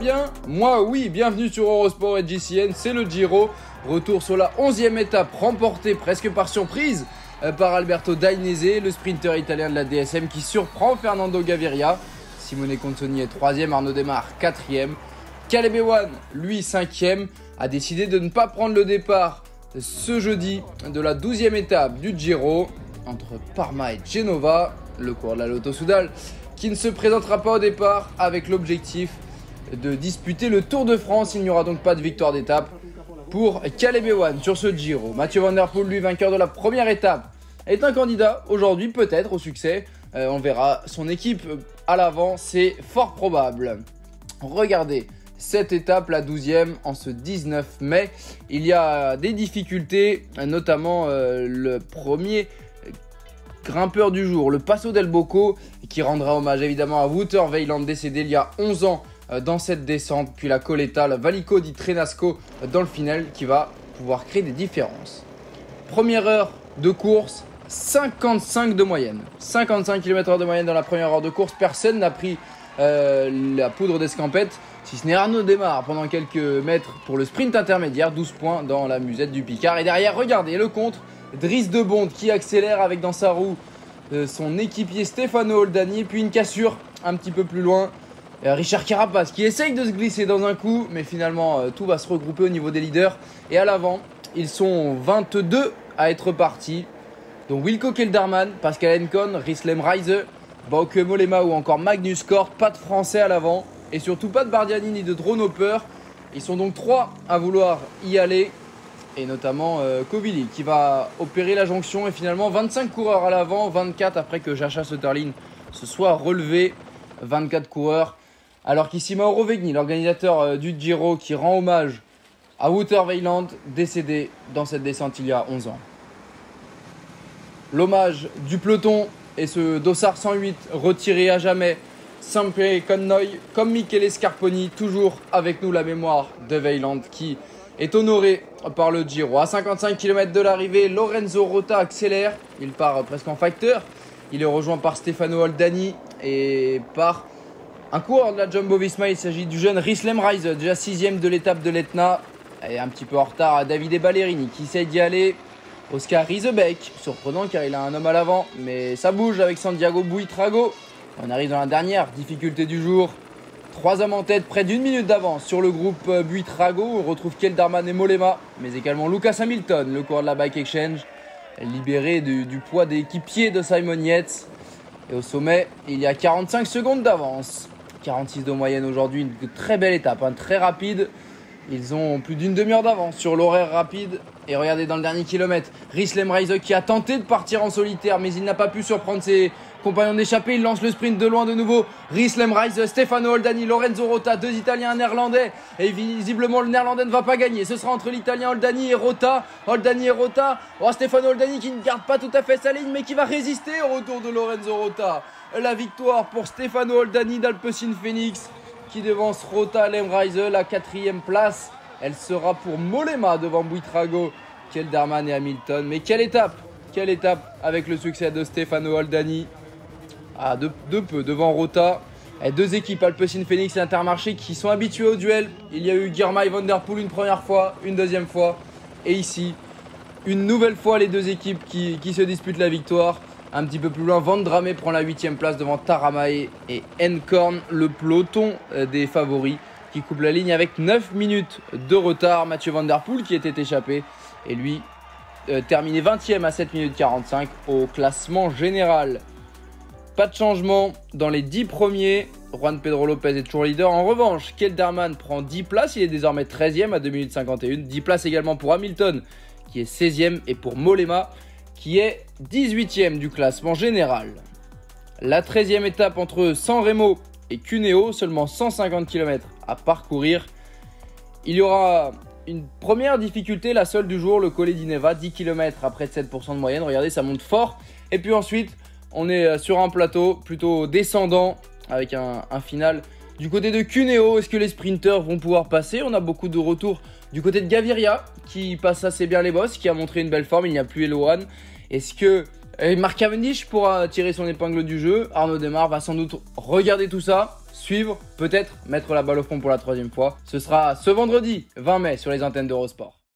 bien? Moi oui, bienvenue sur Eurosport et GCN, c'est le Giro. Retour sur la 11e étape remportée presque par surprise par Alberto Dainese, le sprinter italien de la DSM qui surprend Fernando Gaviria. Simone Consoni est 3e, Arnaud Démare 4e. Caleb Ewan, lui 5e, a décidé de ne pas prendre le départ ce jeudi de la 12e étape du Giro entre Parma et Genova, le cours de la Lotto Soudal, qui ne se présentera pas au départ avec l'objectif de disputer le Tour de France. Il n'y aura donc pas de victoire d'étape pour Caleb Ewan sur ce Giro. Mathieu Van Der Poel, lui vainqueur de la première étape, est un candidat aujourd'hui peut-être au succès. On verra son équipe à l'avant, c'est fort probable. Regardez cette étape, la 12e, en ce 19 mai. Il y a des difficultés, notamment le premier grimpeur du jour, le Passo del Bocco, qui rendra hommage évidemment à Wouter Weiland, décédé il y a 11 ans dans cette descente, puis la Coletta, la Valico di Trenasco dans le final, qui va pouvoir créer des différences. Première heure de course, 55 de moyenne, 55 km/h de moyenne dans la première heure de course. Personne n'a pris la poudre d'escampette, si ce n'est Arnaud Démare pendant quelques mètres pour le sprint intermédiaire, 12 points dans la musette du Picard. Et derrière, regardez le contre, Dries de Bondt qui accélère avec dans sa roue son équipier Stefano Oldani, puis une cassure un petit peu plus loin. Richard Carapaz qui essaye de se glisser dans un coup, mais finalement tout va se regrouper au niveau des leaders. Et à l'avant, ils sont 22 à être partis, dont Wilco Kelderman, Pascal Encon, Rislem Reise, Bauke Mollema ou encore Magnus Cort. Pas de Français à l'avant et surtout pas de Bardiani ni de Drone Hopper. Ils sont donc 3 à vouloir y aller, et notamment Kobili qui va opérer la jonction. Et finalement 25 coureurs à l'avant, 24 après que Jacha Sutterlin se soit relevé. 24 coureurs, alors qu'ici Mauro Vegni, l'organisateur du Giro, qui rend hommage à Wouter Weiland, décédé dans cette descente il y a 11 ans. L'hommage du peloton et ce dossard 108 retiré à jamais. Sempre con noi, comme Michele Scarponi, toujours avec nous la mémoire de Weiland qui est honoré par le Giro. À 55 km de l'arrivée, Lorenzo Rota accélère, il part presque en facteur. Il est rejoint par Stefano Oldani et par un coureur de la Jumbo-Visma. Il s'agit du jeune Rislem Reise, déjà 6e de l'étape de l'Etna. Et un petit peu en retard à Davide Ballerini qui essaye d'y aller. Oscar Riesebeck, surprenant car il a un homme à l'avant, mais ça bouge avec Santiago Buitrago. On arrive dans la dernière difficulté du jour. 3 hommes en tête, près d'une minute d'avance sur le groupe Buitrago. On retrouve Kelderman et Mollema, mais également Lucas Hamilton, le coureur de la Bike Exchange, libéré du poids des équipiers de Simon Yates. Et au sommet, il y a 45 secondes d'avance. 46 de moyenne aujourd'hui, une très belle étape, très rapide. Ils ont plus d'une demi-heure d'avance sur l'horaire rapide. Et regardez dans le dernier kilomètre, Rislem Reise qui a tenté de partir en solitaire, mais il n'a pas pu surprendre ses compagnons d'échappée. Il lance le sprint de loin de nouveau. Rislem Reise, Stefano Oldani, Lorenzo Rota, 2 Italiens, un Néerlandais. Et visiblement le Néerlandais ne va pas gagner. Ce sera entre l'Italien Oldani et Rota. Oldani et Rota. Oh, Stefano Oldani qui ne garde pas tout à fait sa ligne, mais qui va résister au retour de Lorenzo Rota. La victoire pour Stefano Oldani d'Alpecin Phoenix, qui devance Rota Lemreise. La 4e place, elle sera pour Mollema devant Buitrago, Kelderman et Hamilton. Mais quelle étape avec le succès de Stefano Oldani. De peu devant Rota. Et 2 équipes, Alpecin Phoenix et Intermarché, qui sont habitués au duel. Il y a eu Girmay Van Der Poel une première fois, une deuxième fois. Et ici, une nouvelle fois, les 2 équipes qui se disputent la victoire. Un petit peu plus loin, Van Dramé prend la 8e place devant Taramae et Encorn, le peloton des favoris, qui coupe la ligne avec 9 minutes de retard. Mathieu Van Der Poel qui était échappé et lui terminé 20e à 7 minutes 45 au classement général. Pas de changement dans les 10 premiers. Juan Pedro Lopez est toujours leader. En revanche, Kelderman prend 10 places. Il est désormais 13e à 2 minutes 51. 10 places également pour Hamilton qui est 16e et pour Mollema qui est 18e du classement général. La 13e étape entre San Remo et Cuneo, seulement 150 km à parcourir. Il y aura une première difficulté, la seule du jour, le Colle di Neva, 10 km à près de 7% de moyenne. Regardez, ça monte fort. Et puis ensuite, on est sur un plateau plutôt descendant avec un final du côté de Cuneo. Est-ce que les sprinteurs vont pouvoir passer? On a beaucoup de retours du côté de Gaviria qui passe assez bien les bosses, qui a montré une belle forme. Il n'y a plus Elohan. Est-ce que Mark Cavendish pourra tirer son épingle du jeu? Arnaud Démare va sans doute regarder tout ça suivre, peut-être mettre la balle au fond pour la troisième fois. Ce sera ce vendredi 20 mai sur les antennes d'Eurosport.